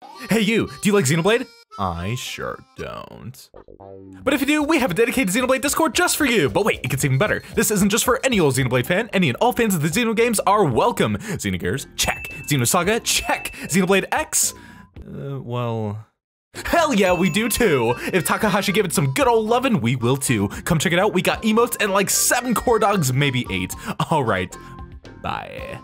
Hey you, do you like Xenoblade? I sure don't. But if you do, we have a dedicated Xenoblade Discord just for you. But wait, it gets even better. This isn't just for any old Xenoblade fan. Any and all fans of the Xeno games are welcome. Xenogears, check. Xenosaga, check. Xenoblade X? Well... Hell yeah, we do too! If Takahashi gave it some good old lovin', we will too. Come check it out, we got emotes and like 7 core dogs, maybe 8. Alright, bye.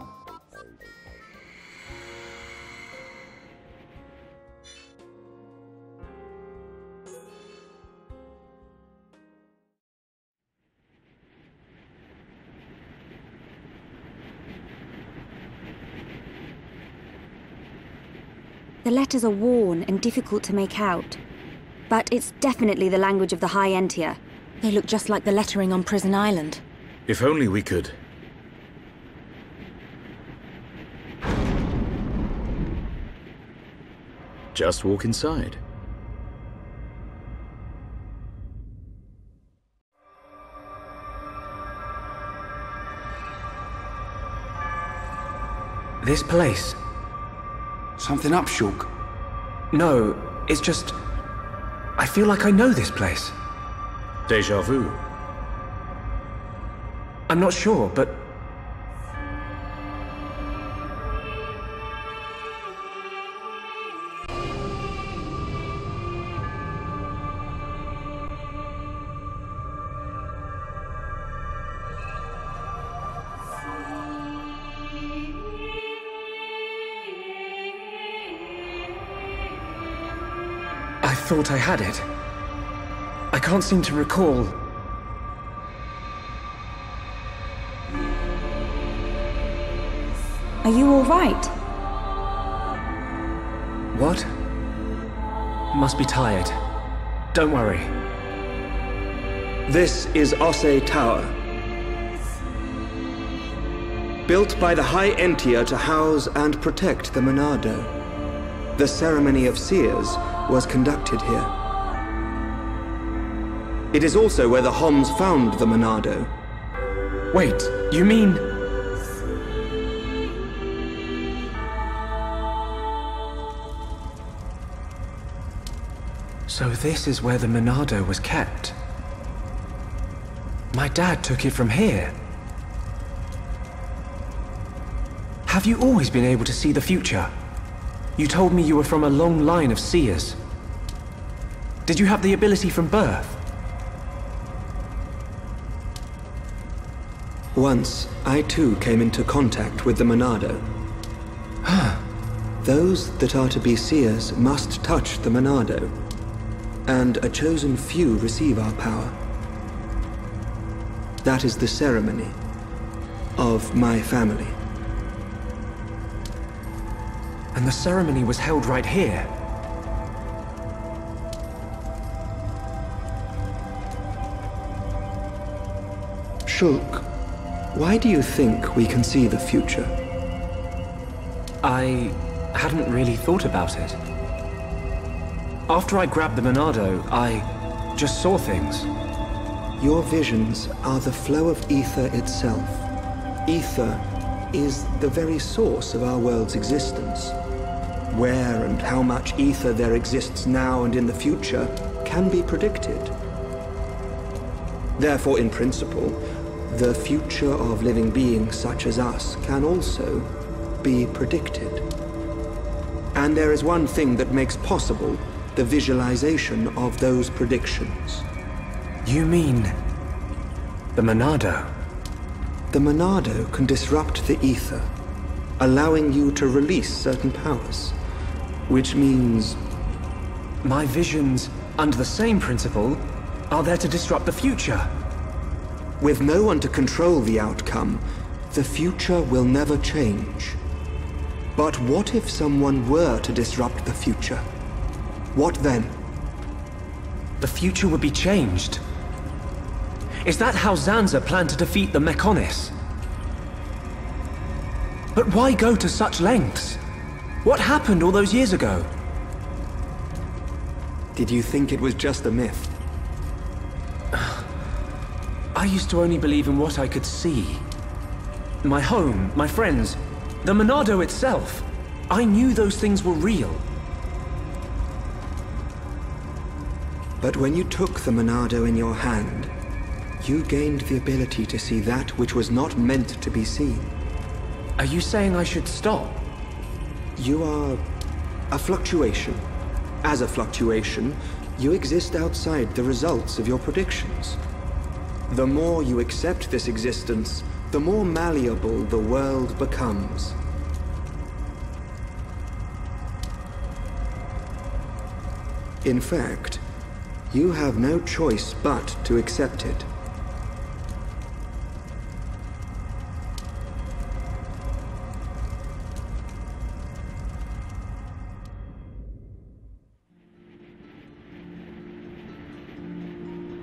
The letters are worn and difficult to make out, but it's definitely the language of the High Entia. They look just like the lettering on Prison Island. If only we could. Just walk inside. This place. Something up, Shulk? No, it's just... I feel like I know this place. Deja vu. I'm not sure, but... I thought I had it. I can't seem to recall. Are you all right? What? Must be tired. Don't worry. This is Ose Tower. Built by the High Entia to house and protect the Monado. The ceremony of seers was conducted here. It is also where the Homs found the Monado. Wait, you mean... So this is where the Monado was kept. My dad took it from here. Have you always been able to see the future? You told me you were from a long line of seers. Did you have the ability from birth? Once, I too came into contact with the Monado. Those that are to be seers must touch the Monado, and a chosen few receive our power. That is the ceremony of my family. And the ceremony was held right here. Shulk, why do you think we can see the future? I hadn't really thought about it. After I grabbed the Monado, I just saw things. Your visions are the flow of ether itself. Ether is the very source of our world's existence. Where and how much ether there exists now and in the future can be predicted. Therefore, in principle, the future of living beings such as us can also be predicted. And there is one thing that makes possible the visualization of those predictions. You mean... the Monado? The Monado can disrupt the ether, allowing you to release certain powers, which means... My visions, under the same principle, are there to disrupt the future. With no one to control the outcome, the future will never change. But what if someone were to disrupt the future? What then? The future would be changed. Is that how Zanza planned to defeat the Mechonis? But why go to such lengths? What happened all those years ago? Did you think it was just a myth? I used to only believe in what I could see. My home, my friends, the Monado itself. I knew those things were real. But when you took the Monado in your hand, you gained the ability to see that which was not meant to be seen. Are you saying I should stop? You are a fluctuation. As a fluctuation, you exist outside the results of your predictions. The more you accept this existence, the more malleable the world becomes. In fact, you have no choice but to accept it.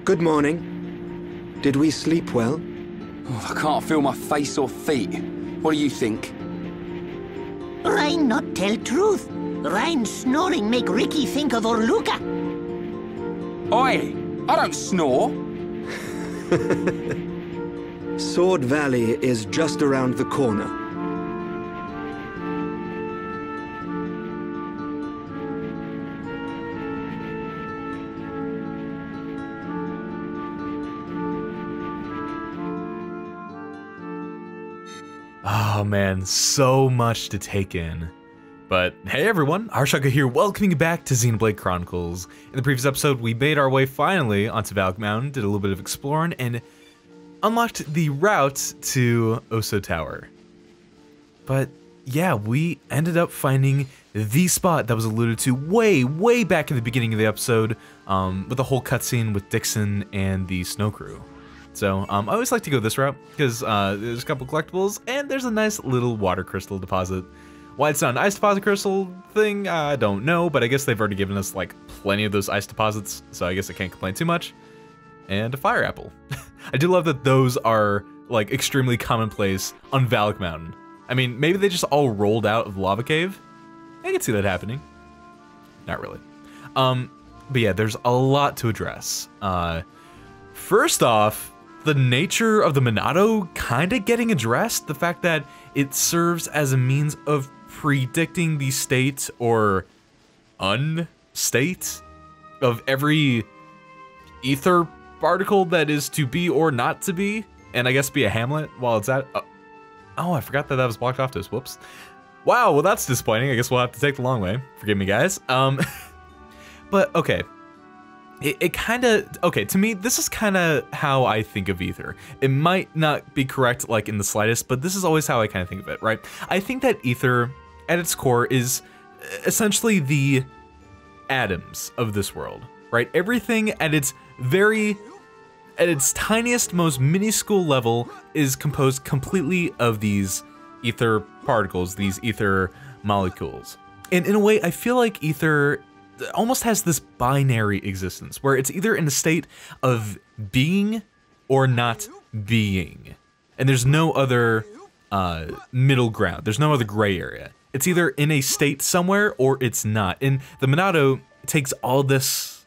Good morning. Did we sleep well? Oh, I can't feel my face or feet. What do you think? Ryan not tell truth. Ryan snoring make Ricky think of Orluka. Oi! I don't snore. Sword Valley is just around the corner. Oh man, so much to take in. But hey everyone, ArchTalko here, welcoming you back to Xenoblade Chronicles. In the previous episode, we made our way finally onto Valak Mountain, did a little bit of exploring, and unlocked the route to Oso Tower. But yeah, we ended up finding the spot that was alluded to way back in the beginning of the episode, with the whole cutscene with Dixon and the Snow Crew. So I always like to go this route because there's a couple collectibles and there's a nice little water crystal deposit. Why it's not an ice deposit crystal thing, I don't know, but I guess they've already given us like plenty of those ice deposits, so I guess I can't complain too much. And a fire apple. I do love that those are like extremely commonplace on Valak Mountain. I mean, maybe they just all rolled out of the lava cave. I can see that happening. Not really. But yeah, there's a lot to address. First off, the nature of the Monado kind of getting addressed. The fact that it serves as a means of predicting the state or unstate of every ether particle that is to be or not to be, and I guess be a hamlet while it's at. Oh, I forgot that that was blocked off to us. Whoops. Wow, well that's disappointing. I guess we'll have to take the long way. Forgive me, guys. But okay. It kind of, okay, to me, this is kind of how I think of ether. It might not be correct, like, in the slightest, but this is always how I kind of think of it, right? I think that ether, at its core, is essentially the atoms of this world, right? Everything at its tiniest, most minuscule level is composed completely of these ether particles, these ether molecules. And in a way, I feel like ether almost has this binary existence where it's either in a state of being or not being. And there's no other middle ground. There's no other gray area. It's either in a state somewhere or it's not. And the Monado takes all this,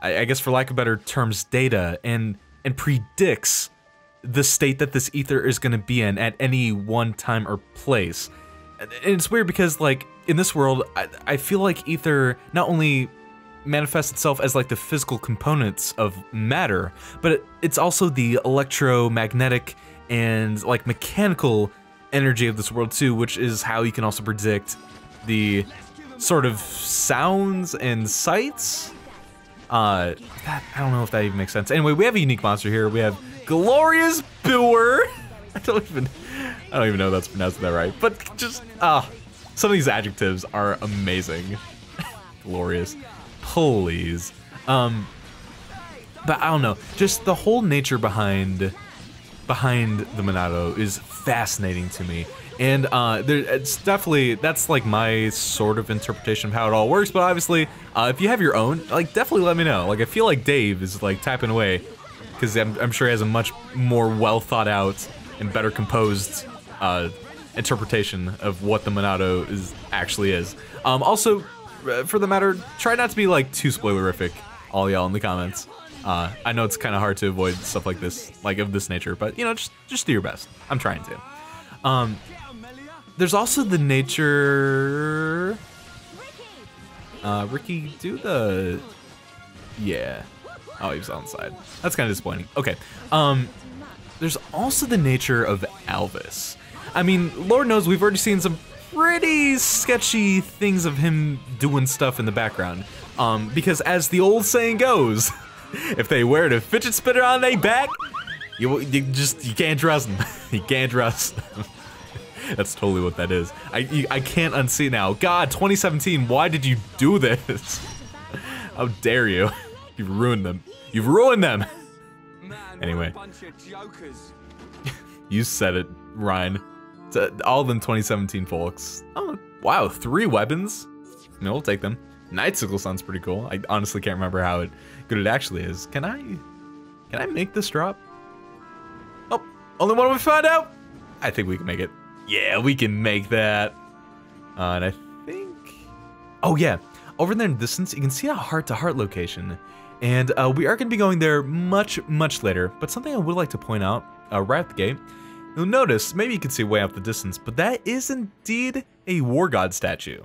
I guess for lack of better terms, data and predicts the state that this ether is going to be in at any one time or place. And it's weird because, like, in this world, I feel like ether not only manifests itself as, like, the physical components of matter, but it's also the electromagnetic and, like, mechanical energy of this world, too, which is how you can also predict the sort of sounds and sights. I don't know if that even makes sense. Anyway, we have a unique monster here. We have Glorious Boer. I don't even know if that's pronounced that right, but just, some of these adjectives are amazing. Glorious. Please. But I don't know, just the whole nature behind the Monado is fascinating to me. And it's definitely, that's like my sort of interpretation of how it all works, but obviously, if you have your own, like, definitely let me know. Like, I feel like Dave is, like, typing away, because I'm sure he has a much more well thought out and better composed interpretation of what the Monado actually is. Also, for the matter, try not to be like too spoilerific, all y'all in the comments. I know it's kind of hard to avoid stuff like this, like of this nature, but you know, just do your best. I'm trying to. There's also the nature. Ricky, do the Yeah. Oh, he was on the side. That's kind of disappointing. Okay. There's also the nature of Alvis. I mean, Lord knows we've already seen some pretty sketchy things of him doing stuff in the background. Because as the old saying goes, if they wear the fidget spinner on their back, you can't trust them. You can't trust them. That's totally what that is. I can't unsee now. God, 2017, why did you do this? How dare you? You've ruined them. You've ruined them! Anyway. You said it, Ryan. All of them 2017 folks. Oh, wow, 3 weapons? No, we'll take them. Nightsicle sounds pretty cool. I honestly can't remember how good it actually is. Can I make this drop? Oh, only one we found out? I think we can make it. Yeah, we can make that. And I think... Oh yeah, over there in the distance, you can see a heart-to-heart location. And we are going to be going there much, much later. But something I would like to point out, right at the gate, you'll notice, maybe you can see way off the distance, but that is indeed a war god statue.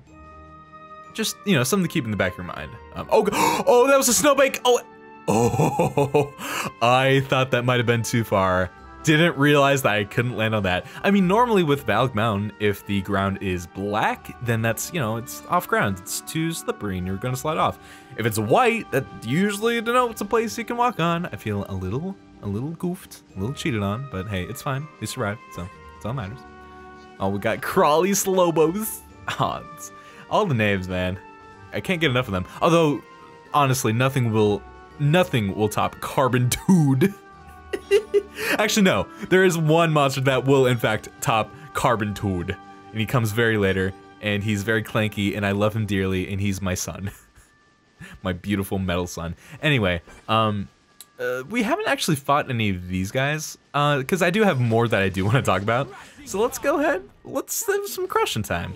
Just, you know, something to keep in the back of your mind. Oh, that was a snowbank! Oh, I thought that might have been too far. Didn't realize that I couldn't land on that. I mean, normally with Valak Mountain, if the ground is black, then that's, you know, it's off ground. It's too slippery and you're gonna slide off. If it's white, that usually denotes a place you can walk on. I feel a little goofed, a little cheated on, but hey, it's fine. We survived, so that's all that matters. Oh, we got Crawly Slowbos. Oh, all the names, man. I can't get enough of them. Although, honestly, nothing will top Carbon Dude. Actually, no. There is one monster that will, in fact, top Carbon Toad. And he comes very later, and he's very clanky, and I love him dearly, and he's my son. My beautiful metal son. Anyway, we haven't actually fought any of these guys, because I do have more that I do want to talk about. So let's go ahead. Let's have some crushing time.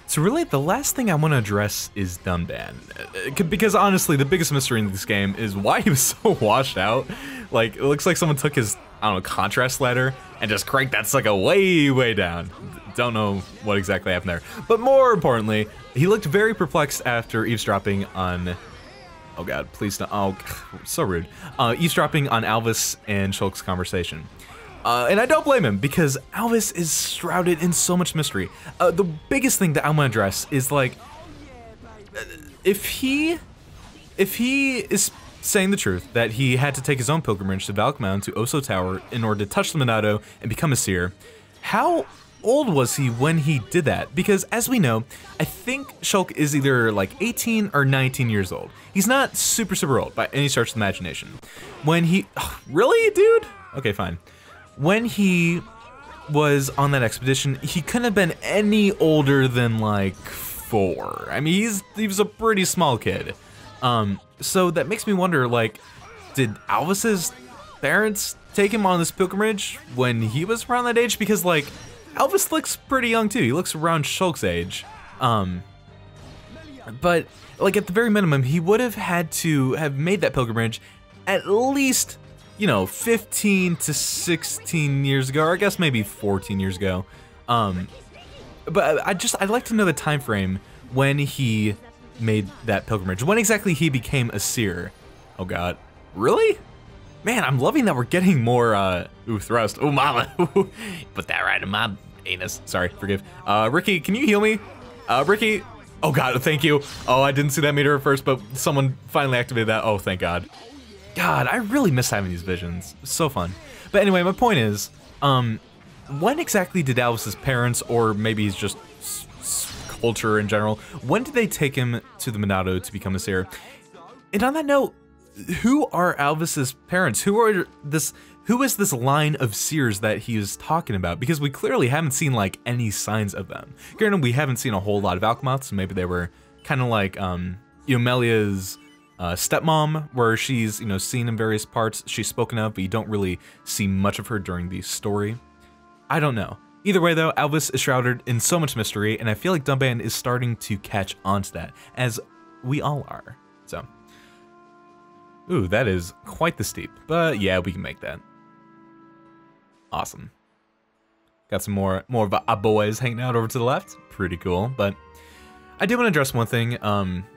So really, the last thing I want to address is Dunban. Because honestly, the biggest mystery in this game is why he was so washed out. Like, it looks like someone took his, I don't know, contrast ladder and just cranked that sucker way, way down. Don't know what exactly happened there. But more importantly, he looked very perplexed after eavesdropping on... Oh god, please don't... Oh, so rude. Eavesdropping on Alvis and Shulk's conversation. And I don't blame him, because Alvis is shrouded in so much mystery. The biggest thing that I want to address is, like, if he is saying the truth, that he had to take his own pilgrimage to Valak Mountain to Oso Tower in order to touch the Monado and become a seer, how old was he when he did that? Because, as we know, I think Shulk is either, like, 18 or 19 years old. He's not super, super old, by any stretch of the imagination. When he... Oh, really, dude? Okay, fine. When he was on that expedition, he couldn't have been any older than like 4. I mean, he was a pretty small kid. So that makes me wonder, like, did Alvis's parents take him on this pilgrimage when he was around that age? Because, like, Alvis looks pretty young too. He looks around Shulk's age. But, like, at the very minimum, he would have had to have made that pilgrimage at least, you know, 15 to 16 years ago, or I guess maybe 14 years ago. But I'd like to know the time frame when he made that pilgrimage. When exactly he became a seer. Oh god. Really? Man, I'm loving that we're getting more, thrust. Oh, mama. Put that right in my anus. Sorry, forgive. Ricky, can you heal me? Ricky? Oh god, thank you. Oh, I didn't see that meter at first, but someone finally activated that. Oh, thank god. God, I really miss having these visions. So fun. But anyway, my point is, when exactly did Alvis's parents, or maybe he's just culture in general, when did they take him to the Monado to become a seer? And on that note, who are Alvis's parents? Who is this line of seers that he is talking about? Because we clearly haven't seen like any signs of them. Granted, we haven't seen a whole lot of Alchemaths, so maybe they were kind of like Melia's stepmom, where she's, you know, seen in various parts. She's spoken of, but you don't really see much of her during the story. I don't know. Either way though, Alvis is shrouded in so much mystery, and I feel like Dunban is starting to catch on to that, as we all are. So, ooh, that is quite the steep, but yeah, we can make that. Awesome. Got some more of our boys hanging out over to the left. Pretty cool, but I did want to address one thing.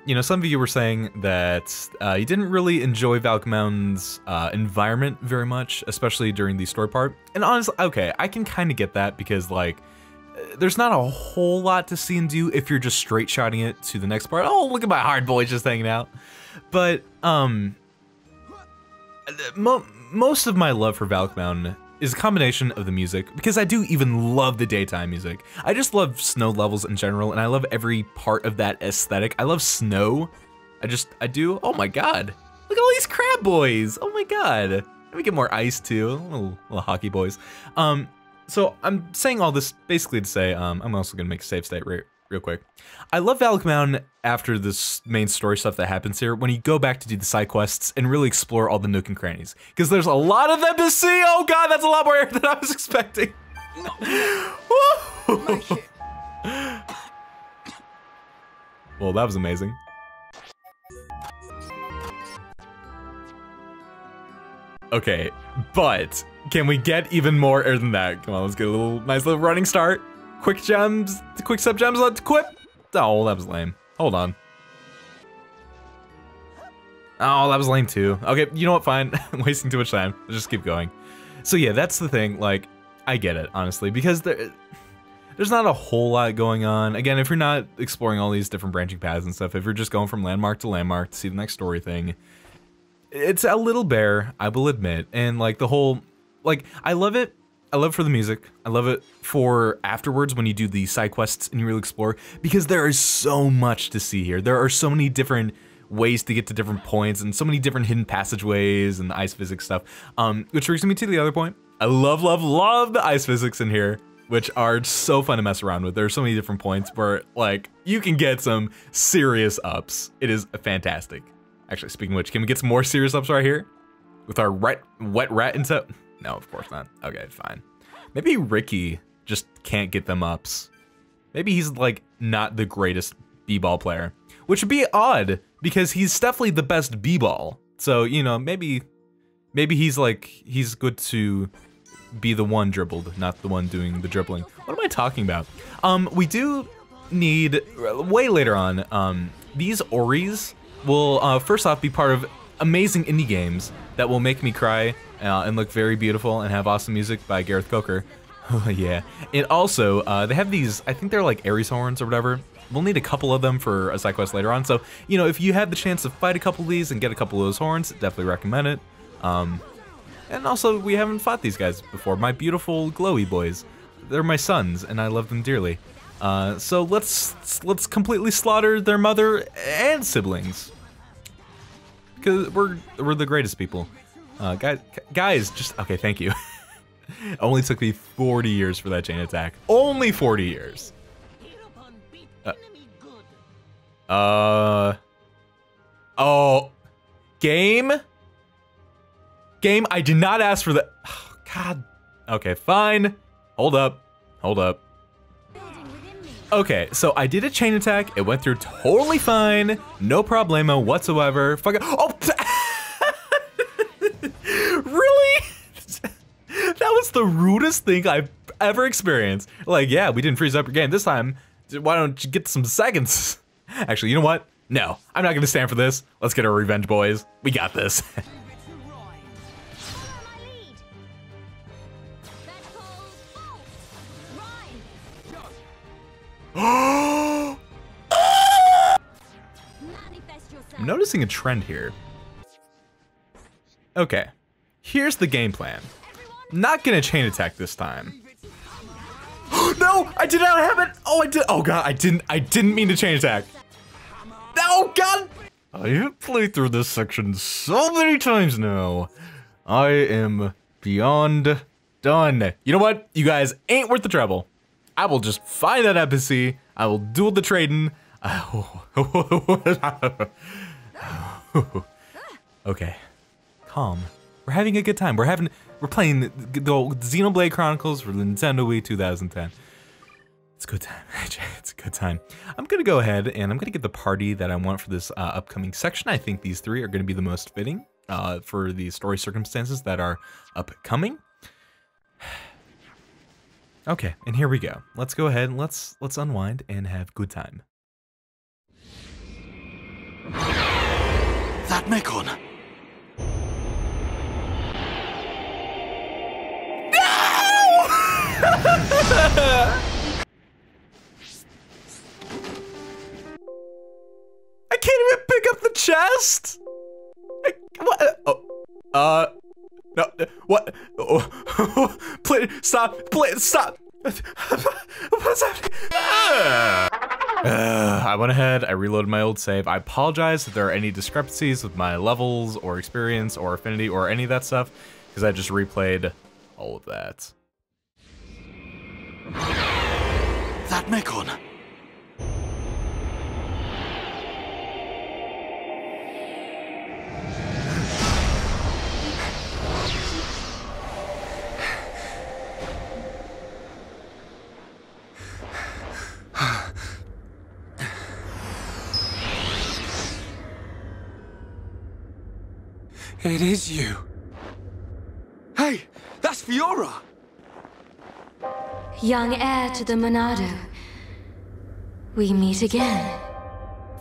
You know, some of you were saying that you didn't really enjoy Valak Mountain's environment very much, especially during the story part. And honestly, okay, I can kind of get that because, like, there's not a whole lot to see and do if you're just straight shotting it to the next part. Oh, look at my hard boy just hanging out. But, most of my love for Valak Mountain is a combination of the music, because I do even love the daytime music. I just love snow levels in general, and I love every part of that aesthetic. I love snow. I do. Oh my god. Look at all these crab boys. Oh my god. Let me get more ice too. Little hockey boys. So I'm saying all this basically to say, I'm also gonna make a save state real quick. I love Valak Mountain after this main story stuff that happens here, when you go back to do the side quests and really explore all the nook and crannies. Because there's a lot of them to see! Oh god, that's a lot more air than I was expecting! Well, that was amazing. Okay, but can we get even more air than that? Come on, let's get a nice little running start. Quick gems, quick sub gems, let's equip. Oh, that was lame. Hold on. Oh, that was lame too. Okay, you know what, fine. I'm wasting too much time. Let's just keep going. So yeah, that's the thing, like, I get it, honestly, because there's not a whole lot going on. Again, if you're not exploring all these different branching paths and stuff, if you're just going from landmark to landmark to see the next story thing, it's a little bare, I will admit. And like the whole, like, I love it. I love it for the music. I love it for afterwards when you do the side quests and you really explore, because there is so much to see here. There are so many different ways to get to different points and so many different hidden passageways and the ice physics stuff. Which brings me to the other point. I love the ice physics in here, which are so fun to mess around with. There are so many different points where, like, you can get some serious ups. It is fantastic. Actually, speaking of which, can we get some more serious ups right here? With our wet rat and stuff? No, of course not. Okay, fine. Maybe Ricky just can't get them ups. Maybe he's, like, not the greatest b-ball player. Which would be odd, because he's definitely the best b-ball. So, you know, maybe he's, like, he's good to be the one dribbled, not the one doing the dribbling. What am I talking about? We do need, way later on, these Oris will, first off, be part of amazing indie games that will make me cry and look very beautiful and have awesome music by Gareth Coker. Oh yeah. And also, they have these, I think they're like Ares horns or whatever. We'll need a couple of them for a side quest later on. So, you know, if you have the chance to fight a couple of these and get a couple of those horns, definitely recommend it. And also, we haven't fought these guys before. My beautiful glowy boys. They're my sons, and I love them dearly. So let's completely slaughter their mother and siblings. Because we're the greatest people. Guys, just, okay, thank you. Only took me 40 years for that chain attack. Only 40 years. Oh, game, I did not ask for that. Oh, God. Okay, fine. Hold up. Okay, so I did a chain attack. It went through totally fine. No problemo whatsoever. Fuck it. Oh, really? That was the rudest thing I've ever experienced. Like, yeah, we didn't freeze up your game this time. Why don't you get some seconds? Actually, you know what? No, I'm not gonna stand for this. Let's get our revenge, boys. We got this. I'm noticing a trend here. Okay, here's the game plan. Not gonna chain attack this time. No, I did not have it. Oh, I did. Oh god, I didn't mean to chain attack. Oh god. I have played through this section so many times now. I am beyond done. You know what? You guys ain't worth the trouble. I will just find that NPC. I will do the trading. Okay, calm. We're having a good time. We're playing the Xenoblade Chronicles for the Nintendo Wii 2010. It's a good time. It's a good time. I'm gonna go ahead and I'm gonna get the party that I want for this upcoming section. I think these three are gonna be the most fitting for the story circumstances that are upcoming. Okay, and here we go. Let's go ahead and let's unwind and have good time. that Mechon? I can't even pick up the chest. What? No. What? Oh, please stop! Please stop! What's happening? I went ahead. I reloaded my old save. I apologize if there are any discrepancies with my levels or experience or affinity or any of that stuff, because I just replayed all of that. That Mechon. It is you. Hey, that's Fiora! Young heir to the Monado. We meet again.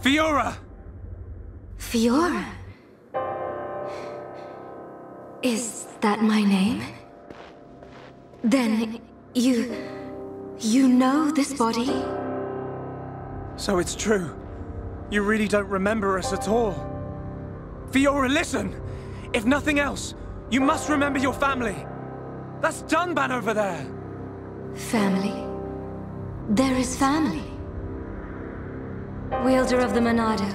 Fiora! Fiora? Is that my name? Then you know this body? So it's true. You really don't remember us at all. Fiora, listen! If nothing else, you must remember your family. That's Dunban over there. Family? There is family. Wielder of the Monado.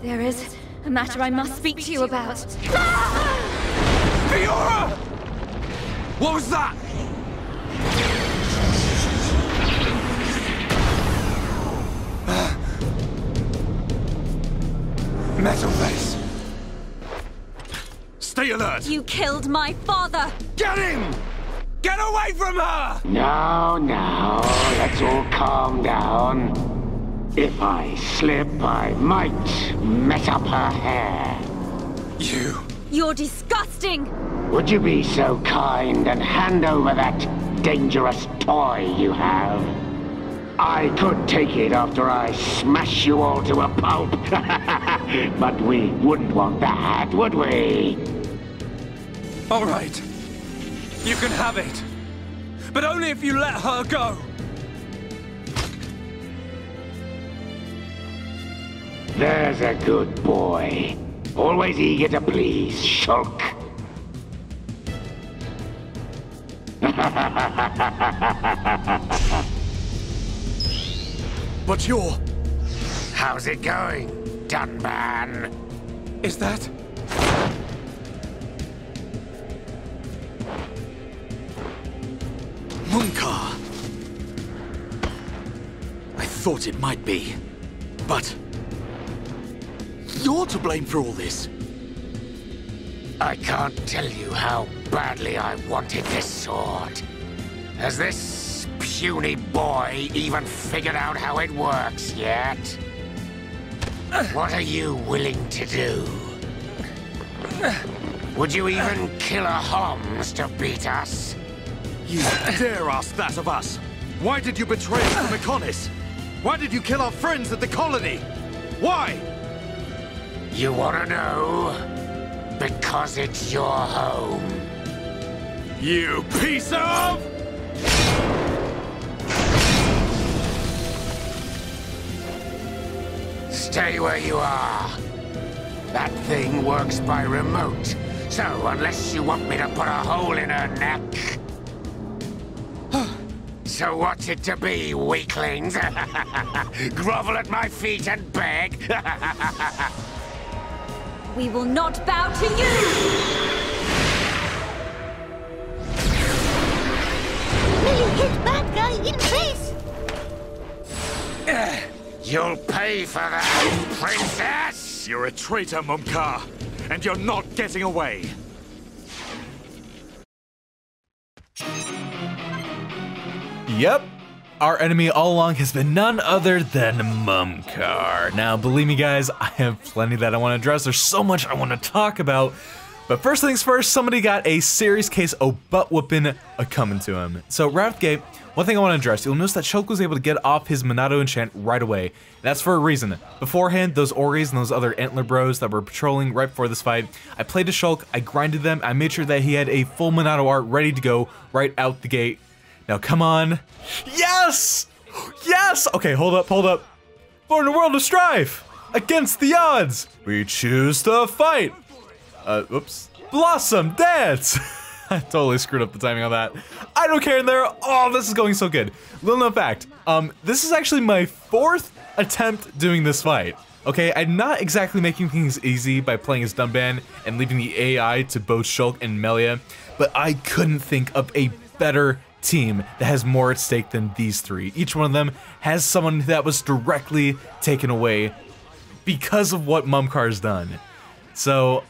There is a matter I must speak to you about. Fiora! What was that? Metal face. Stay alert! You killed my father! Get him! Get away from her! Now, let's all calm down. If I slip, I might mess up her hair. You're disgusting! Would you be so kind and hand over that dangerous toy you have? I could take it after I smash you all to a pulp. But we wouldn't want that, would we? All right. You can have it. But only if you let her go. There's a good boy. Always eager to please, Shulk. But you're... How's it going, Dunban? Is that... Mumkhar. I thought it might be, but you're to blame for all this. I can't tell you how badly I wanted this sword. Has this puny boy even figured out how it works yet? What are you willing to do? Would you even kill a Holmes to beat us? You dare ask that of us? Why did you betray us to Mechonis? Why did you kill our friends at the colony? Why? You want to know? Because it's your home. You piece of... Stay where you are. That thing works by remote, so unless you want me to put a hole in her neck... So what's it to be, weaklings? Grovel at my feet and beg? We will not bow to you! Will you hit bad guy in face? You'll pay for that, princess! You're a traitor, Mumkhar, and you're not getting away. Yep. Our enemy all along has been none other than Mumkhar. Now, believe me guys, I have plenty that I want to address. There's so much I want to talk about, But first things first, somebody got a serious case of butt whooping coming to him. So right out the gate, one thing I want to address, you'll notice that Shulk was able to get off his Monado enchant right away. That's for a reason. Beforehand, those Oris and those other Antler bros that were patrolling right before this fight, I played a Shulk, I grinded them, I made sure that he had a full Monado art ready to go right out the gate. Now come on. Yes! Yes! Okay, hold up. For the world of strife! Against the odds! We choose to fight! Oops. Blossom, dance! I totally screwed up the timing on that. I don't care in there. Oh, this is going so good. Little known fact, this is actually my 4th attempt doing this fight. Okay, I'm not exactly making things easy by playing as Dunban and leaving the AI to both Shulk and Melia, but I couldn't think of a better team that has more at stake than these 3. Each one of them has someone that was directly taken away because of what Mumkhar's done. So,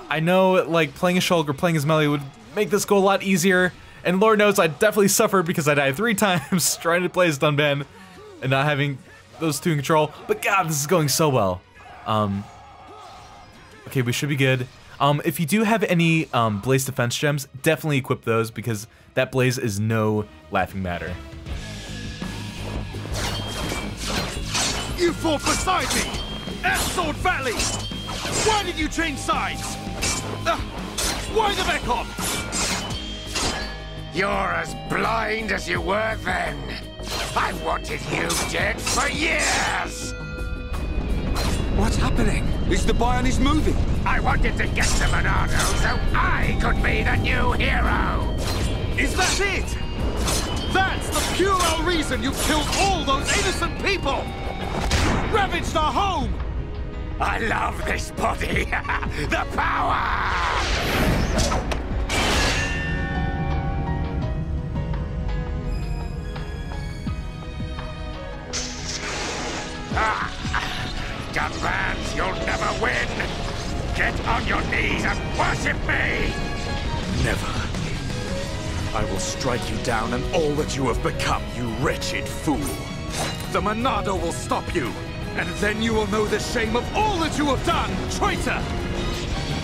I know, like, playing as Shulk or playing as Melia would make this go a lot easier, and Lord knows I definitely suffered because I died 3 times trying to play as Dunban and not having those 2 in control, but God, this is going so well. Okay, we should be good. If you do have any Blaze defense gems, definitely equip those because that Blaze is no laughing matter. You fought beside me! At Sword Valley! Why did you change sides? Why the Mechon? You're as blind as you were then. I wanted you dead for years! What's happening? Is the Bionis moving? I wanted to get to Monado so I could be the new hero! Is that it? That's the puerile reason you killed all those innocent people! Ravaged our home! I love this body! The power! Dunbans, you'll never win! Get on your knees and worship me! Never. I will strike you down and all that you have become, you wretched fool. The Monado will stop you, and then you will know the shame of all that you have done, traitor!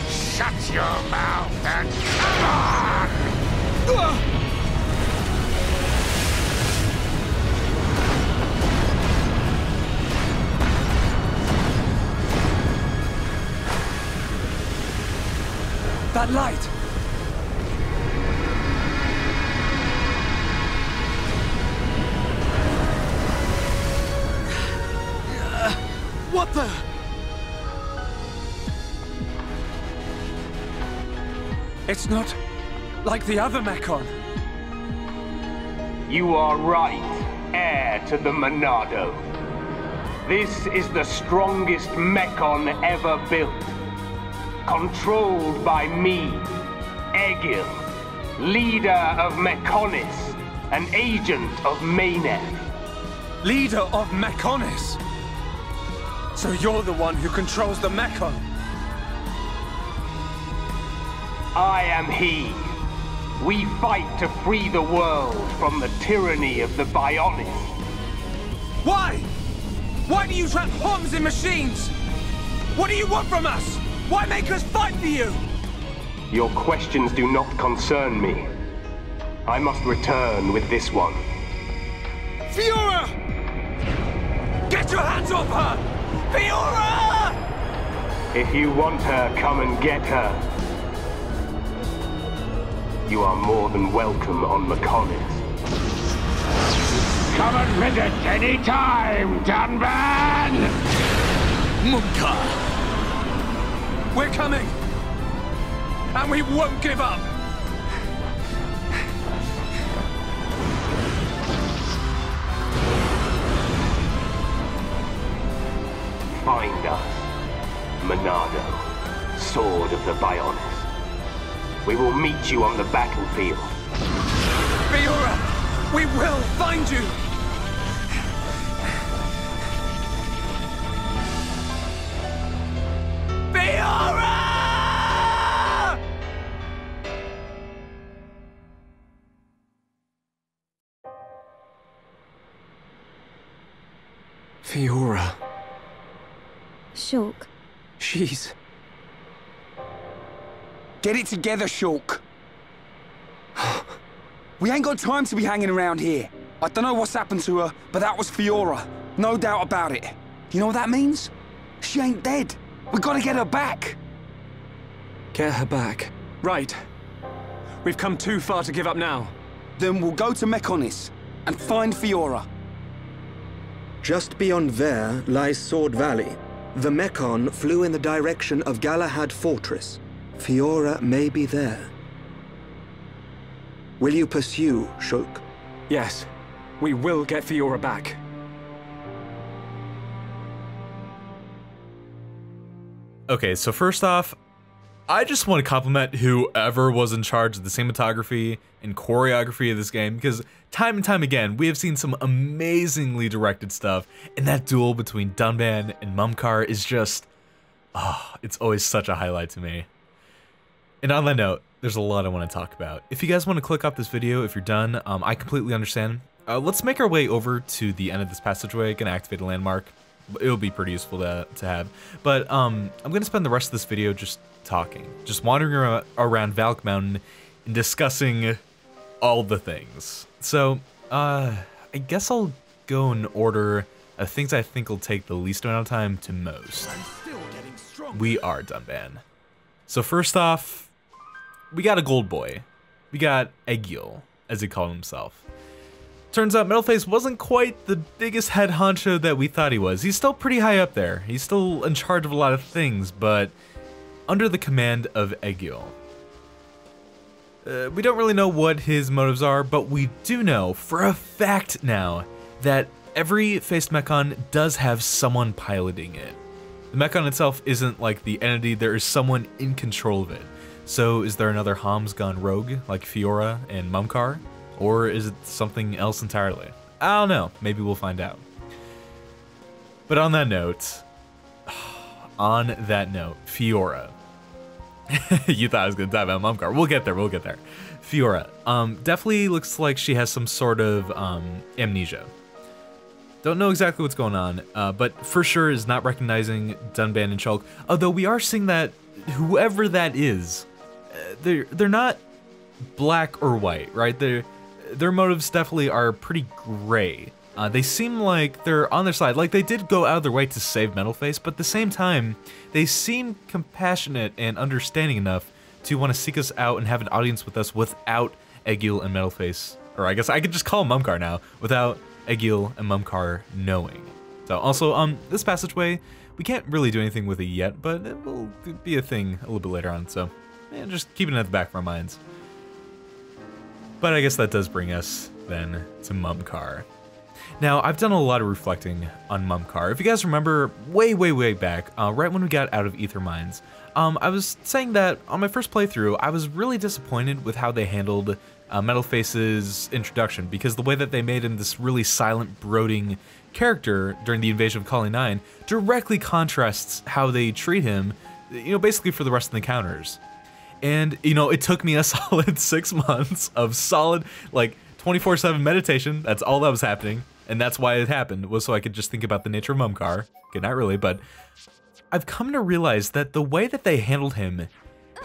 Shut your mouth and come on! That light! What the? It's not like the other Mechon. You are right, heir to the Monado. This is the strongest Mechon ever built. Controlled by me, Egil, leader of Mechonis, an agent of Mayneth. Leader of Mechonis? So you're the one who controls the Mechon? I am he. We fight to free the world from the tyranny of the Bionis. Why? Why do you transform in machines? What do you want from us? Why make us fight for you? Your questions do not concern me. I must return with this one. Fiora! Get your hands off her! Fiora! If you want her, come and get her. You are more than welcome on Mechonis. Come and visit any time, Dunban! Mumkhar! We're coming! And we won't give up! Find us, Monado, Sword of the Bionis. We will meet you on the battlefield. Fiora! We will find you! Fiora! Fiora. Shulk. She's... Get it together, Shulk. We ain't got time to be hanging around here. I don't know what's happened to her, but that was Fiora. No doubt about it. You know what that means? She ain't dead. We gotta get her back. Get her back. Right. We've come too far to give up now. Then we'll go to Mechonis and find Fiora. Just beyond there lies Sword Valley. The Mechon flew in the direction of Galahad Fortress. Fiora may be there. Will you pursue, Shulk? Yes. We will get Fiora back. Okay, so first off, I just want to compliment whoever was in charge of the cinematography and choreography of this game, because time and time again, we have seen some amazingly directed stuff, and that duel between Dunban and Mumkhar is just, it's always such a highlight to me. And on that note, there's a lot I want to talk about. If you guys want to click off this video, if you're done, I completely understand. Let's make our way over to the end of this passageway, gonna activate a landmark. It'll be pretty useful to have. But I'm gonna spend the rest of this video just talking, just wandering around Valak Mountain and discussing all the things. So, I guess I'll go in order of things I think will take the least amount of time to most. We are Dunban. So first off, we got a gold boy. We got Egil, as he called himself. Turns out Metalface wasn't quite the biggest head honcho that we thought he was. He's still pretty high up there. He's still in charge of a lot of things, but under the command of Egil. We don't really know what his motives are, but we do know for a fact now that every faced Mechon does have someone piloting it. The Mechon itself isn't like the entity, there is someone in control of it. So is there another Homs gone rogue like Fiora and Mumkhar? Or is it something else entirely? I don't know, maybe we'll find out. But on that note, Fiora. You thought I was gonna talk about Mumkhar. We'll get there, we'll get there. Fiora, definitely looks like she has some sort of amnesia. Don't know exactly what's going on, but for sure is not recognizing Dunban and Shulk. Although we are seeing that whoever that is, they're not black or white, right? Their motives definitely are pretty gray. They seem like they're on their side. Like, they did go out of their way to save Metalface, but at the same time, they seem compassionate and understanding enough to want to seek us out and have an audience with us without Egil and Metalface. Or I guess I could just call him Mumkhar now, without Egil and Mumkhar knowing. So also, this passageway, we can't really do anything with it yet, but it will be a thing a little bit later on, so yeah, just keeping it at the back of our minds. But I guess that does bring us, then, to Mumkhar. Now, I've done a lot of reflecting on Mumkhar. If you guys remember, way back, right when we got out of Ether Mines, I was saying that on my first playthrough, I was really disappointed with how they handled Metalface's introduction, because the way that they made him this really silent, brooding character during the invasion of Colony 9 directly contrasts how they treat him, you know, basically for the rest of the encounters. And, you know, it took me a solid 6 months of solid, like, 24/7 meditation. That's all that was happening. And that's why it happened, was so I could just think about the nature of Mumkhar. Okay, not really, but I've come to realize that the way that they handled him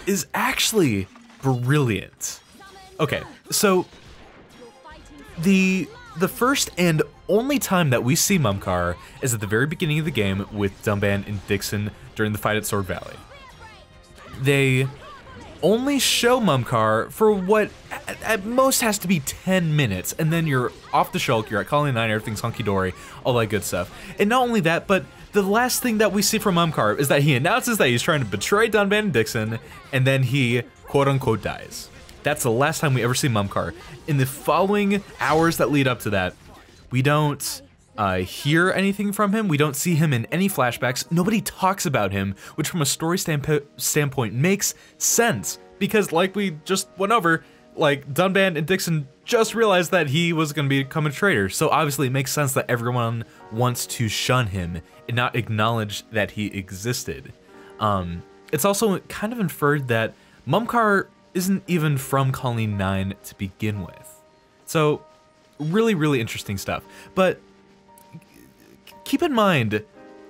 is actually brilliant. Okay, so the first and only time that we see Mumkhar is at the very beginning of the game with Dunban and Dixon during the fight at Sword Valley. They only show Mumkhar for what at most has to be 10 minutes, and then you're off the Shulk, you're at Colony 9, everything's hunky-dory, all that good stuff. And not only that, but the last thing that we see from Mumkhar is that he announces that he's trying to betray Dunban and Dixon, and then he quote-unquote dies. That's the last time we ever see Mumkhar. In the following hours that lead up to that, we don't hear anything from him, we don't see him in any flashbacks, nobody talks about him, which from a story standpoint makes sense, because like we just went over, like Dunban and Dixon just realized that he was going to become a traitor, so obviously it makes sense that everyone wants to shun him and not acknowledge that he existed. It's also kind of inferred that Mumkhar isn't even from Colony 9 to begin with. So really interesting stuff. But keep in mind,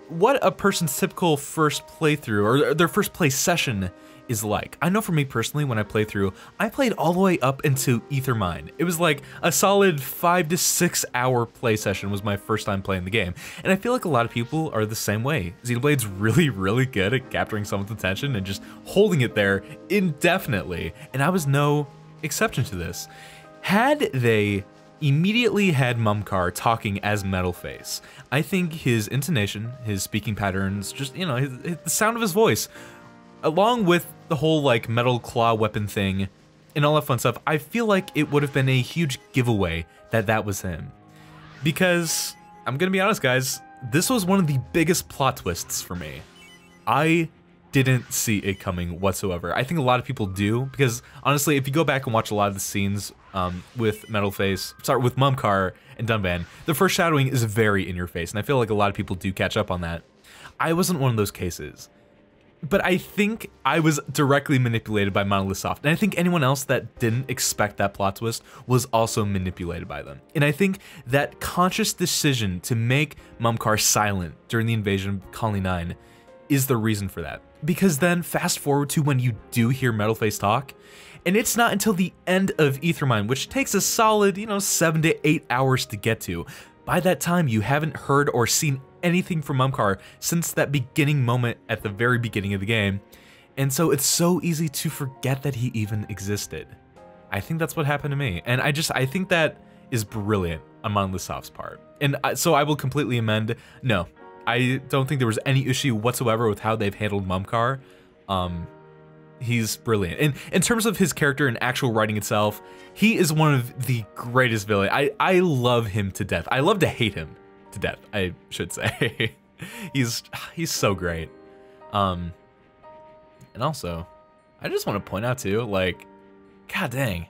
what a person's typical first playthrough or their first play session is like. I know for me personally, when I played through, I played all the way up into Aethermine. It was like a solid 5 to 6 hour play session was my first time playing the game. And I feel like a lot of people are the same way. Xenoblade's really, really good at capturing someone's attention and just holding it there indefinitely. And I was no exception to this. Had they immediately had Mumkhar talking as Metalface, I think his intonation, his speaking patterns, just, you know, the sound of his voice, along with the whole like metal claw weapon thing and all that fun stuff, I feel like it would have been a huge giveaway that that was him. Because, I'm gonna be honest guys, this was one of the biggest plot twists for me. I didn't see it coming whatsoever. I think a lot of people do, because honestly, if you go back and watch a lot of the scenes with Mumkhar and Dunban, the foreshadowing is very in your face, and I feel like a lot of people do catch up on that. I wasn't one of those cases. But I think I was directly manipulated by Monolith Soft, and I think anyone else that didn't expect that plot twist was also manipulated by them. And I think that conscious decision to make Mumkhar silent during the invasion of Colony 9 is the reason for that. Because then fast forward to when you do hear Metalface talk, and it's not until the end of Aethermine, which takes a solid, 7 to 8 hours to get to. By that time, you haven't heard or seen anything from Mumkhar since that beginning moment at the very beginning of the game, and so it's so easy to forget that he even existed. I think that's what happened to me, and I think that is brilliant on Monolith Soft's part. And so I will completely amend, no, I don't think there was any issue whatsoever with how they've handled Mumkhar. He's brilliant. And in terms of his character and actual writing itself, he is one of the greatest villains. I love him to death. I love to hate him to death, I should say. he's so great. And also, I just want to point out too, like, god dang.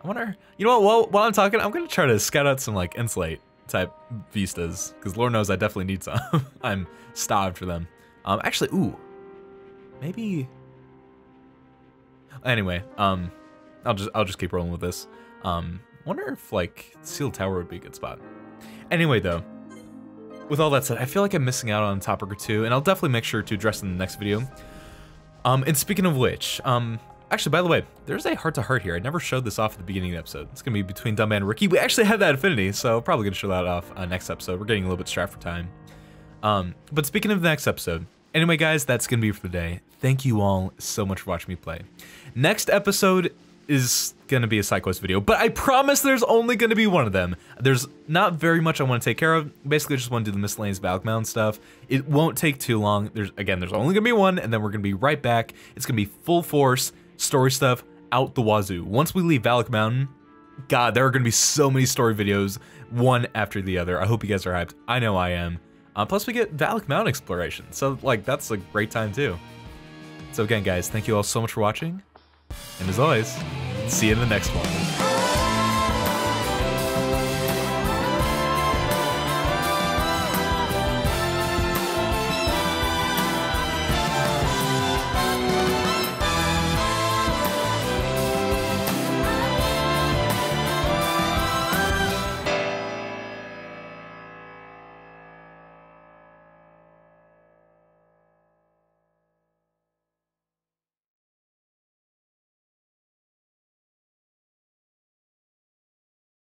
I wonder, you know what, while I'm talking, I'm gonna try to scout out some like Insulate type vistas, because Lord knows I definitely need some. I'm starved for them. Actually, ooh, maybe. Anyway, I'll just keep rolling with this. Wonder if like Sealed Tower would be a good spot. Anyway, though, with all that said, I feel like I'm missing out on a topic or two, and I'll definitely make sure to address in the next video. And speaking of which, actually, by the way, there's a heart-to-heart here. I never showed this off at the beginning of the episode. It's gonna be between Dunban and Ricky. We actually have that affinity, so probably gonna show that off next episode. We're getting a little bit strapped for time. But speaking of the next episode, anyway, guys, that's gonna be for the day. Thank you all so much for watching me play. Next episode is gonna be a side quest video, but I promise there's only gonna be one of them. There's not very much I want to take care of. Basically, I just want to do the miscellaneous Valak Mountain stuff. It won't take too long. There's only gonna be one, and then we're gonna be right back. It's gonna be full force story stuff out the wazoo. Once we leave Valak Mountain, god, there are gonna be so many story videos, one after the other. I hope you guys are hyped. I know I am. Plus, we get Valak Mountain exploration, so like that's a great time too. So again, guys, thank you all so much for watching. And as always, see you in the next one.